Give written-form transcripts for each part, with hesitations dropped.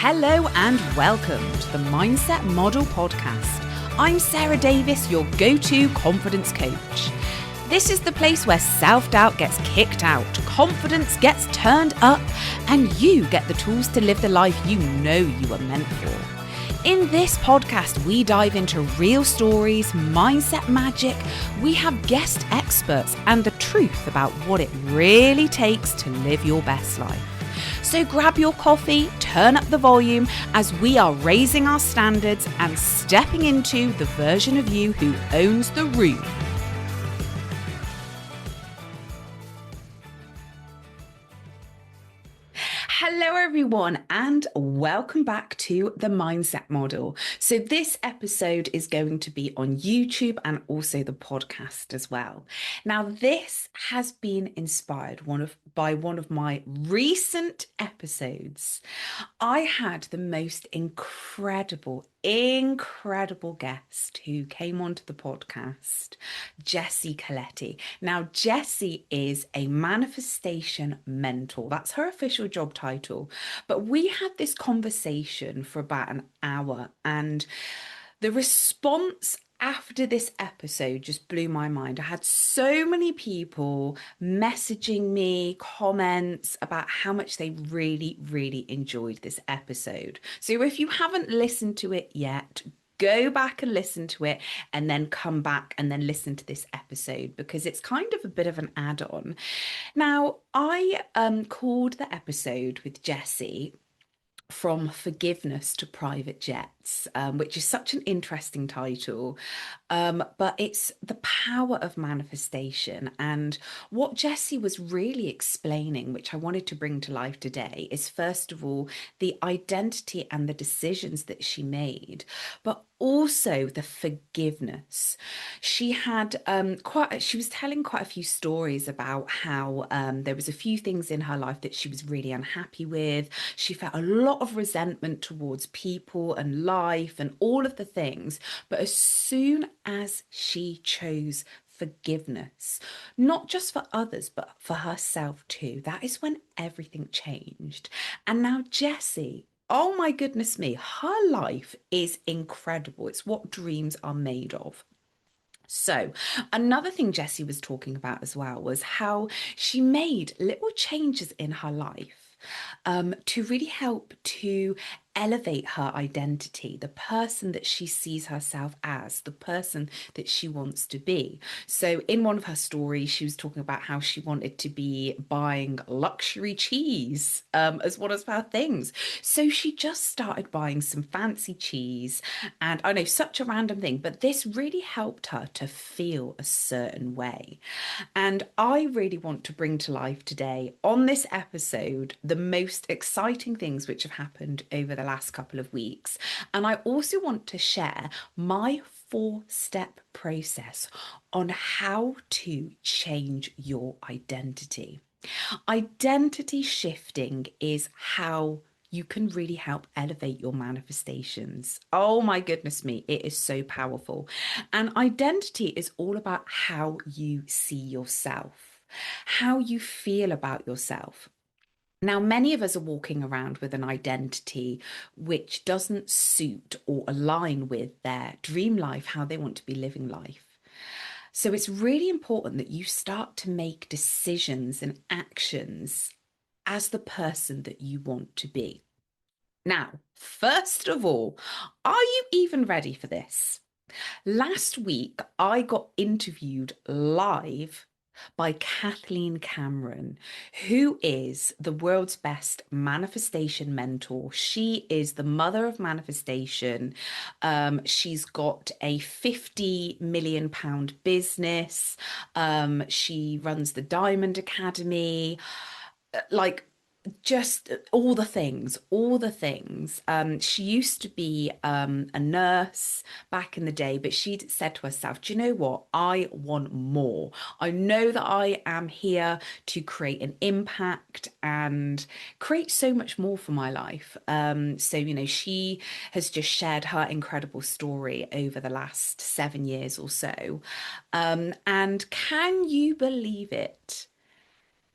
Hello and welcome to the Mindset Model Podcast. I'm Sarah Davis, your go-to confidence coach. This is the place where self-doubt gets kicked out, confidence gets turned up, and you get the tools to live the life you know you are meant for. In this podcast, we dive into real stories, mindset magic, we have guest experts, and the truth about what it really takes to live your best life. So grab your coffee, turn up the volume as we are raising our standards and stepping into the version of you who owns the room. Hello everyone and welcome back to the Mindset Model. So this episode is going to be on YouTube and also the podcast as well. Now this has been inspired by one of my recent episodes. I had the most incredible guest who came onto the podcast, Jessie Coletti. Now, Jessie is a manifestation mentor. That's her official job title. But we had this conversation for about an hour, and the response after this episode just blew my mind. I had so many people messaging me comments about how much they really enjoyed this episode. So if you haven't listened to it yet, go back and listen to it and then come back and then listen to this episode because it's kind of a bit of an add-on. Now, I called the episode with Jessie From Forgiveness to Private Jets, which is such an interesting title, but it's the power of manifestation. And what Jessie was really explaining, which I wanted to bring to life today, is first of all, the identity and the decisions that she made, but also the forgiveness. She had she was telling quite a few stories about how there was a few things in her life that she was really unhappy with. She felt a lot of resentment towards people and life and all of the things. But as soon as she chose forgiveness, not just for others, but for herself too, that is when everything changed. And now Jessie, oh my goodness me, her life is incredible. It's what dreams are made of. So another thing Jessie was talking about as well was how she made little changes in her life to really help to elevate her identity, the person that she sees herself as, the person that she wants to be. So in one of her stories, she was talking about how she wanted to be buying luxury cheese as one of her things. So she just started buying some fancy cheese. And I know, such a random thing, but this really helped her to feel a certain way. And I really want to bring to life today on this episode the most exciting things which have happened over the last couple of weeks. And I also want to share my 4-step process on how to change your identity. Identity shifting is how you can really help elevate your manifestations. Oh my goodness me, it is so powerful. And identity is all about how you see yourself, how you feel about yourself. Now, many of us are walking around with an identity which doesn't suit or align with their dream life, how they want to be living life. So it's really important that you start to make decisions and actions as the person that you want to be. Now, first of all, are you even ready for this? Last week, I got interviewed live by Kathleen Cameron, who is the world's best manifestation mentor. She is the mother of manifestation. She's got a £50 million business. She runs the Diamond Academy. Just all the things. She used to be a nurse back in the day, but she'd said to herself, do you know what? I want more. I know that I am here to create an impact and create so much more for my life. So, she has just shared her incredible story over the last 7 years or so. And can you believe it?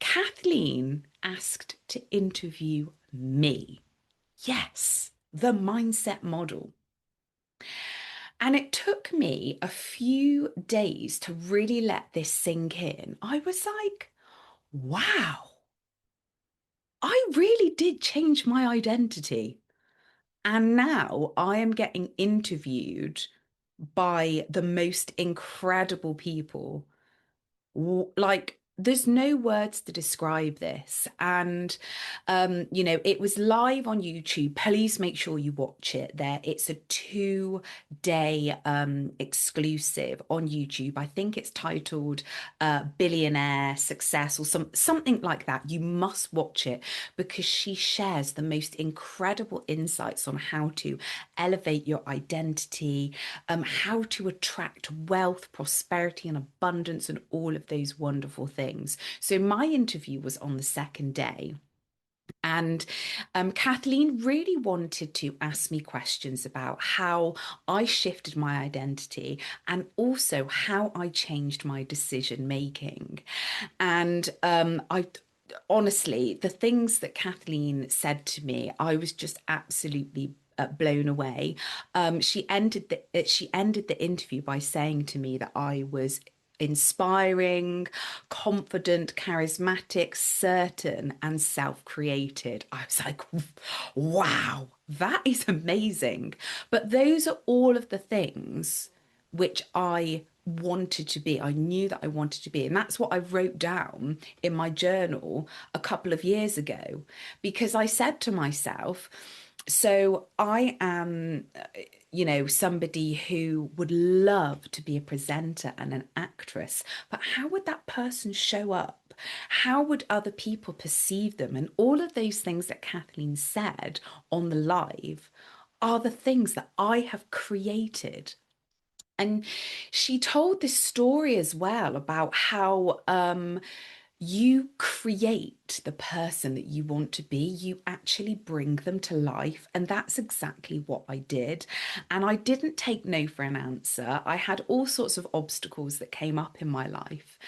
Kathleen asked to interview me. Yes, the mindset model. And it took me a few days to really let this sink in. I was like, wow, I really did change my identity. And now I am getting interviewed by the most incredible people. Like, there's no words to describe this. And it was live on YouTube. Please make sure you watch it there. It's a 2 day exclusive on YouTube. I think it's titled Billionaire Success or something like that. You must watch it because she shares the most incredible insights on how to elevate your identity, how to attract wealth, prosperity, and abundance, and all of those wonderful things. So, my interview was on the second day. And Kathleen really wanted to ask me questions about how I shifted my identity and also how I changed my decision making. And I honestly, the things that Kathleen said to me, I was just absolutely blown away. She ended the interview by saying to me that I was inspiring, confident, charismatic, certain, and self-created. I was like, wow, that is amazing. But those are all of the things which I wanted to be. I knew that I wanted to be. And that's what I wrote down in my journal a couple of years ago because I said to myself, so I am, somebody who would love to be a presenter and an actress, but how would that person show up? How would other people perceive them? And all of those things that Kathleen said on the live are the things that I have created. And she told this story as well about how you create the person that you want to be, you actually bring them to life. And that's exactly what I did. And I didn't take no for an answer. I had all sorts of obstacles that came up in my life.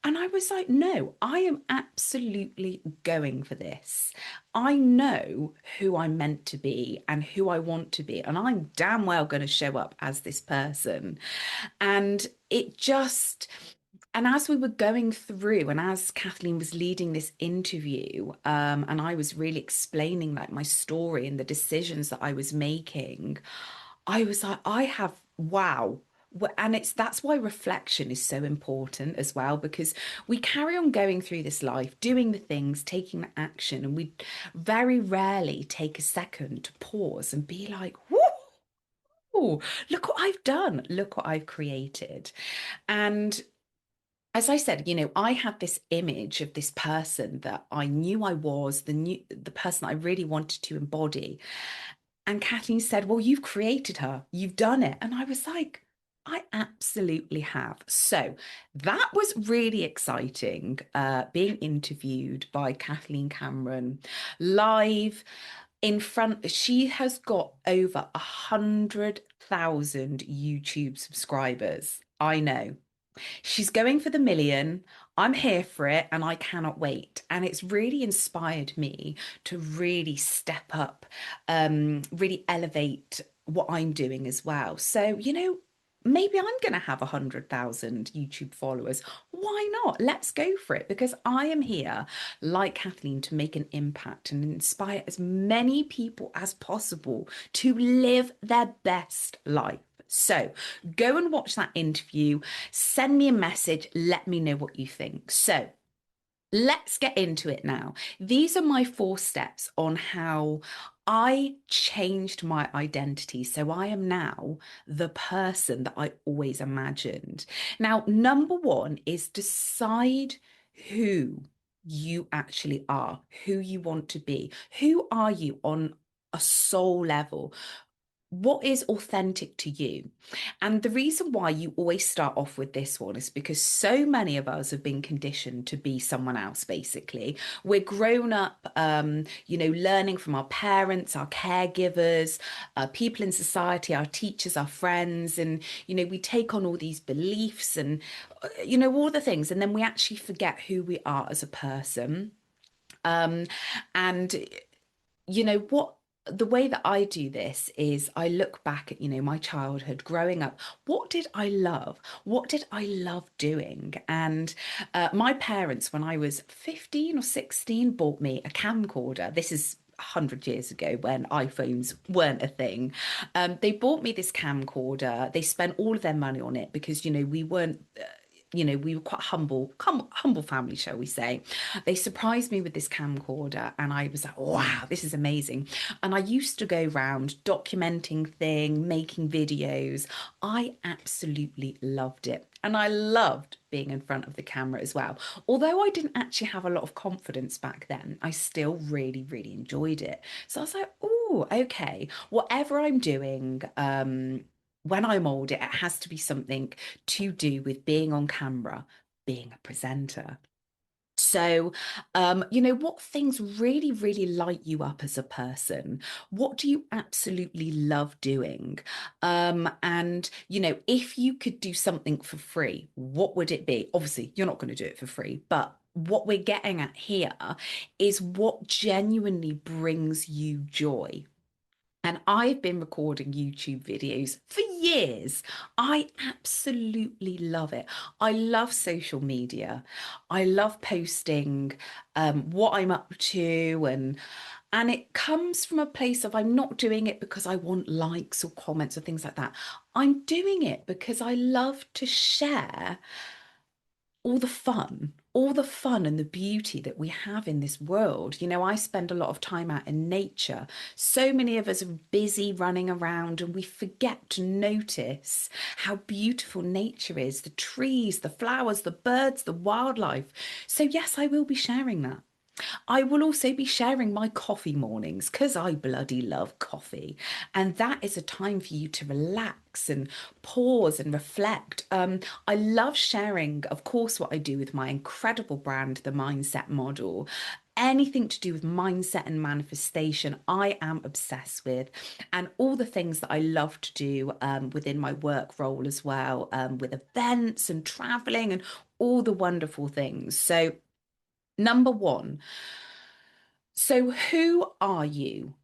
And I was like, no, I am absolutely going for this. I know who I'm meant to be and who I want to be. And I'm damn well going to show up as this person. And it just, and as we were going through, and as Kathleen was leading this interview, and I was really explaining like my story and the decisions that I was making, I was like, I have, wow. And that's why reflection is so important as well, because we carry on going through this life, doing the things, taking the action, and we very rarely take a second to pause and be like, whoo, look what I've done, look what I've created. And as I said, I had this image of this person that I knew I was, the person I really wanted to embody. And Kathleen said, well, you've created her, you've done it. And I was like, I absolutely have. So that was really exciting, being interviewed by Kathleen Cameron live in front. She has got over 100,000 YouTube subscribers. I know. She's going for the million. I'm here for it and I cannot wait. And it's really inspired me to really step up, really elevate what I'm doing as well. So, maybe I'm going to have 100,000 YouTube followers. Why not? Let's go for it because I am here, like Kathleen, to make an impact and inspire as many people as possible to live their best life. So go and watch that interview, send me a message, let me know what you think. So let's get into it now. These are my 4 steps on how I changed my identity. So I am now the person that I always imagined. Now, number 1 is decide who you actually are, who you want to be. Who are you on a soul level? What is authentic to you? And the reason why you always start off with this one is because so many of us have been conditioned to be someone else, basically. We're grown up, learning from our parents, our caregivers, people in society, our teachers, our friends. And, we take on all these beliefs and, all the things. And then we actually forget who we are as a person. And, what the way that I do this is I look back at, my childhood growing up. What did I love? What did I love doing? And my parents, when I was 15 or 16, bought me a camcorder. This is 100 years ago when iPhones weren't a thing. They bought me this camcorder. They spent all of their money on it because, we weren't. We were quite humble family, shall we say. They surprised me with this camcorder, and I was like, wow, this is amazing. And I used to go around documenting things, making videos. I absolutely loved it. And I loved being in front of the camera as well. Although I didn't actually have a lot of confidence back then, I still really, really enjoyed it. So I was like, oh, okay, whatever I'm doing, when I'm older, it has to be something to do with being on camera, being a presenter. So, what things really, really light you up as a person? What do you absolutely love doing? And, if you could do something for free, what would it be? Obviously, you're not going to do it for free, but what we're getting at here is what genuinely brings you joy. And I've been recording YouTube videos for years. I absolutely love it. I love social media. I love posting what I'm up to, and it comes from a place of I'm not doing it because I want likes or comments or things like that. I'm doing it because I love to share all the fun and the beauty that we have in this world. I spend a lot of time out in nature. So many of us are busy running around and we forget to notice how beautiful nature is, the trees, the flowers, the birds, the wildlife. So, yes, I will be sharing that. I will also be sharing my coffee mornings because I bloody love coffee. And that is a time for you to relax and pause and reflect. I love sharing, of course, what I do with my incredible brand, the Mindset Model. Anything to do with mindset and manifestation, I am obsessed with, and all the things that I love to do within my work role as well, with events and traveling and all the wonderful things. So, number one, so, who are you?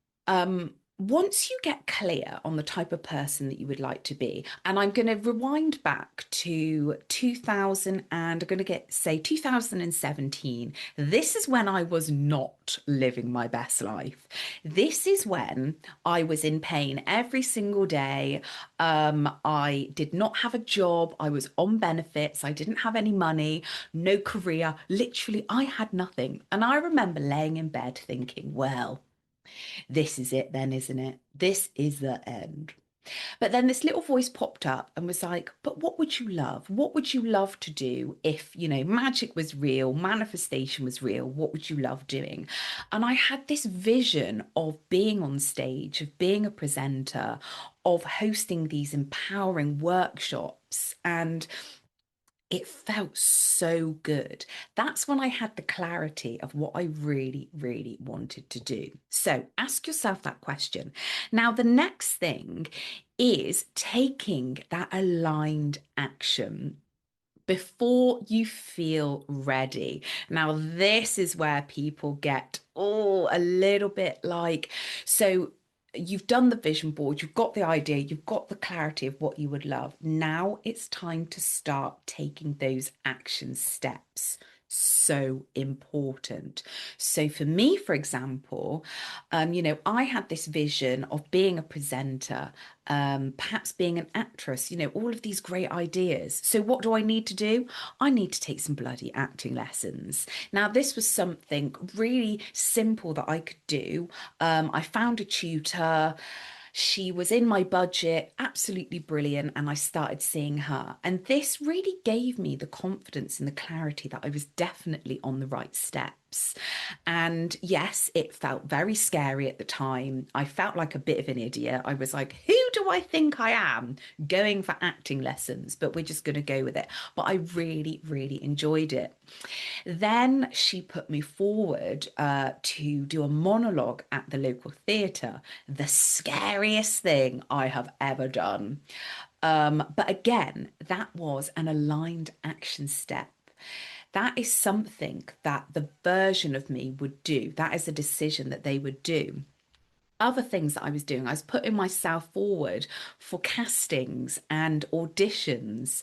Once you get clear on the type of person that you would like to be, and I'm going to rewind back to 2000, and I'm going to say 2017. This is when I was not living my best life. This is when I was in pain every single day. I did not have a job. I was on benefits. I didn't have any money, no career. Literally, I had nothing. And I remember laying in bed thinking, well, this is it then, isn't it? This is the end. But then this little voice popped up and was like, but what would you love? What would you love to do if, magic was real, manifestation was real? What would you love doing? And I had this vision of being on stage, of being a presenter, of hosting these empowering workshops. And it felt so good. That's when I had the clarity of what I really, really wanted to do. So ask yourself that question. Now, the next thing is taking that aligned action before you feel ready. Now, this is where people get, a little bit like, so you've done the vision board, you've got the idea, you've got the clarity of what you would love. Now it's time to start taking those action steps. So important. So for me, for example, I had this vision of being a presenter, perhaps being an actress, all of these great ideas. So what do I need to do? I need to take some bloody acting lessons. Now, this was something really simple that I could do. I found a tutor. She was in my budget, absolutely brilliant, and I started seeing her. And this really gave me the confidence and the clarity that I was definitely on the right steps. And yes, it felt very scary at the time. I felt like a bit of an idiot. I was like, who do I think I am going for acting lessons? But we're just going to go with it. But I really, really enjoyed it. Then she put me forward to do a monologue at the local theatre, the scariest thing I have ever done. But again, that was an aligned action step. That is something that the version of me would do. That is a decision that they would do. other things that I was doing. I was putting myself forward for castings and auditions,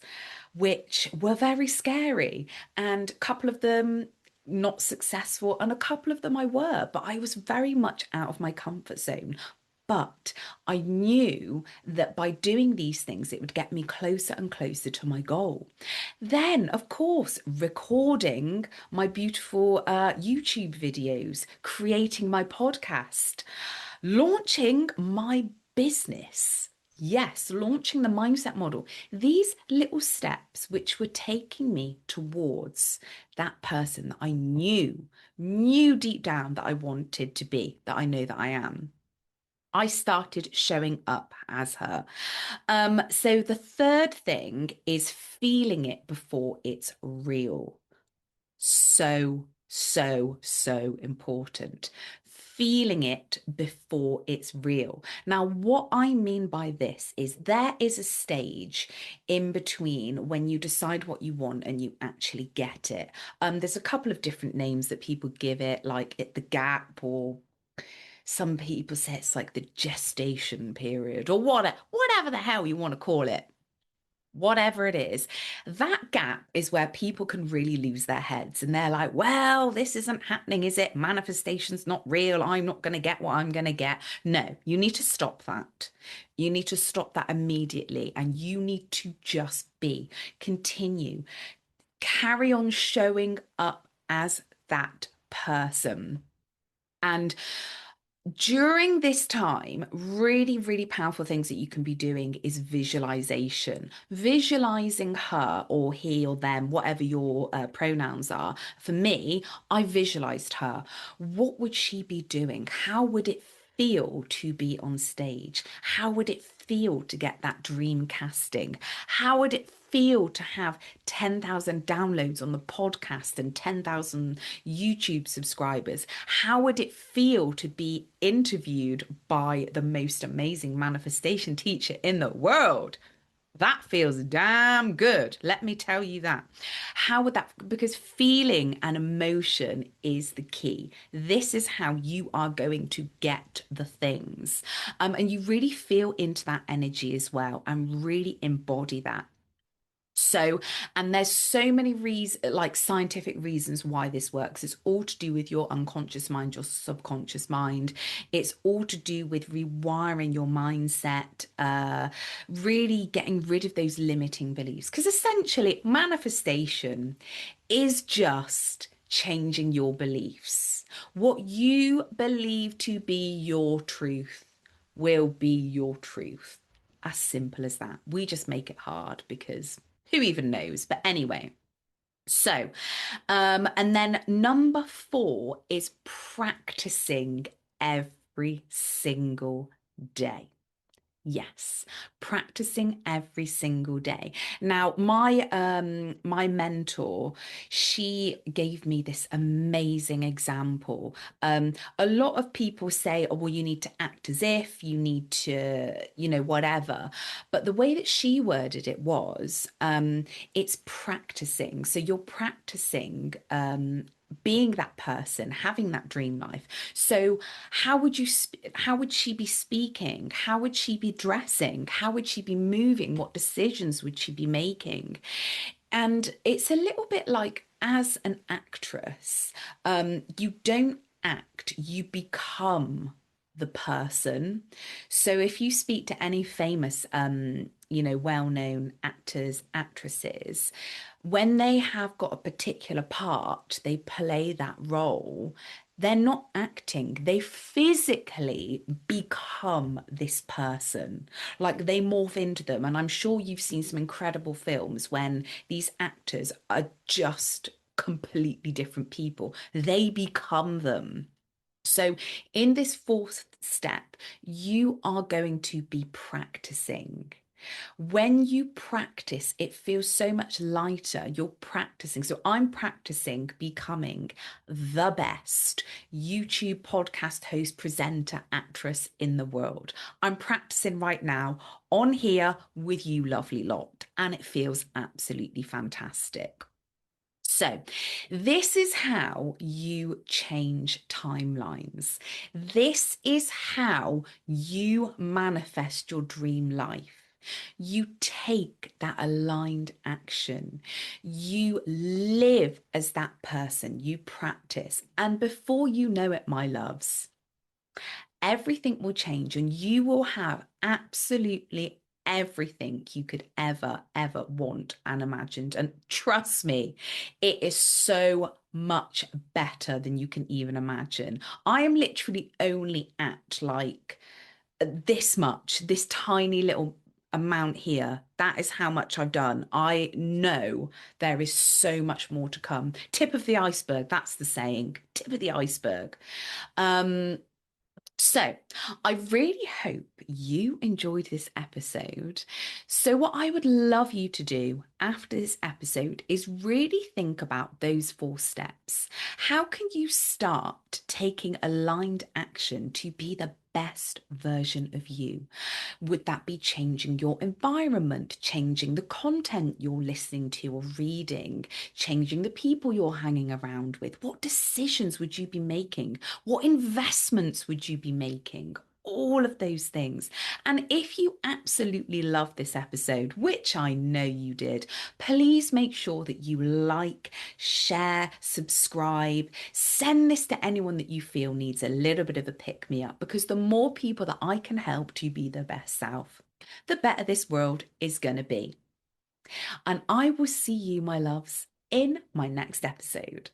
which were very scary. And a couple of them not successful, and a couple of them I were, but I was very much out of my comfort zone. But I knew that by doing these things, it would get me closer and closer to my goal. Then, of course, recording my beautiful YouTube videos, creating my podcast, launching my business. Yes, launching the mindset model. These little steps which were taking me towards that person that I knew deep down that I wanted to be, that I know that I am. I started showing up as her. So the third thing is feeling it before it's real. So important. Feeling it before it's real. Now, what I mean by this is there is a stage in between when you decide what you want and you actually get it. There's a couple of different names that people give it, like the gap, or some people say it's like the gestation period, or whatever the hell you want to call it. Whatever it is, that gap is where people can really lose their heads and they're like, well, this isn't happening, is it? Manifestation's not real. I'm not going to get what I'm going to get. No, you need to stop that. You need to stop that immediately, and you need to just continue, carry on showing up as that person. And during this time, really powerful things that you can be doing is visualization. Visualizing her or he or them, whatever your pronouns are. For me, I visualized her. What would she be doing? How would it feel to be on stage? How would it feel to get that dream casting? How would it feel to have 10,000 downloads on the podcast and 10,000 YouTube subscribers? How would it feel to be interviewed by the most amazing manifestation teacher in the world? That feels damn good. Let me tell you that. How would that, because feeling and emotion is the key. This is how you are going to get the things. And you really feel into that energy as well and really embody that. So, and there's so many reasons, like scientific reasons why this works. It's all to do with your unconscious mind, your subconscious mind. It's all to do with rewiring your mindset, really getting rid of those limiting beliefs. Because essentially, manifestation is just changing your beliefs. What you believe to be your truth will be your truth. As simple as that. We just make it hard because who even knows? But anyway, so, and then number 4 is practicing every single day. Yes, practicing every single day. Now, my mentor, she gave me this amazing example. A lot of people say, oh, well, you need to act as if, you need to, whatever. But the way that she worded it was, it's practicing. So you're practicing being that person, having that dream life. So how would she be speaking? How would she be dressing? How would she be moving? What decisions would she be making? And it's a little bit like as an actress, you don't act, you become the person. So if you speak to any famous well-known actors, actresses, when they have got a particular part, they play that role. They're not acting, they physically become this person. Like they morph into them. And I'm sure you've seen some incredible films when these actors are just completely different people. They become them. So, in this 4th step, you are going to be practicing. When you practice, it feels so much lighter. You're practicing. So, I'm practicing becoming the best YouTube podcast host, presenter, actress in the world. I'm practicing right now on here with you, lovely lot, and it feels absolutely fantastic. So, this is how you change timelines. This is how you manifest your dream life. You take that aligned action. You live as that person. You practice. And before you know it, my loves, everything will change and you will have absolutely everything you could ever want and imagined. And trust me, it is so much better than you can even imagine. I am literally only at like this much, this tiny little amount here. That is how much I've done. I know there is so much more to come. Tip of the iceberg, that's the saying. Tip of the iceberg. Um, so, I really hope you enjoyed this episode. So, what I would love you to do after this episode is really think about those 4 steps. How can you start taking aligned action to be the best version of you? Would that be changing your environment, changing the content you're listening to or reading, changing the people you're hanging around with? What decisions would you be making? What investments would you be making? All of those things. And if you absolutely love this episode, which I know you did, please make sure that you like, share, subscribe, send this to anyone that you feel needs a little bit of a pick me up, because the more people that I can help to be their best self, the better this world is going to be. And I will see you, my loves, in my next episode.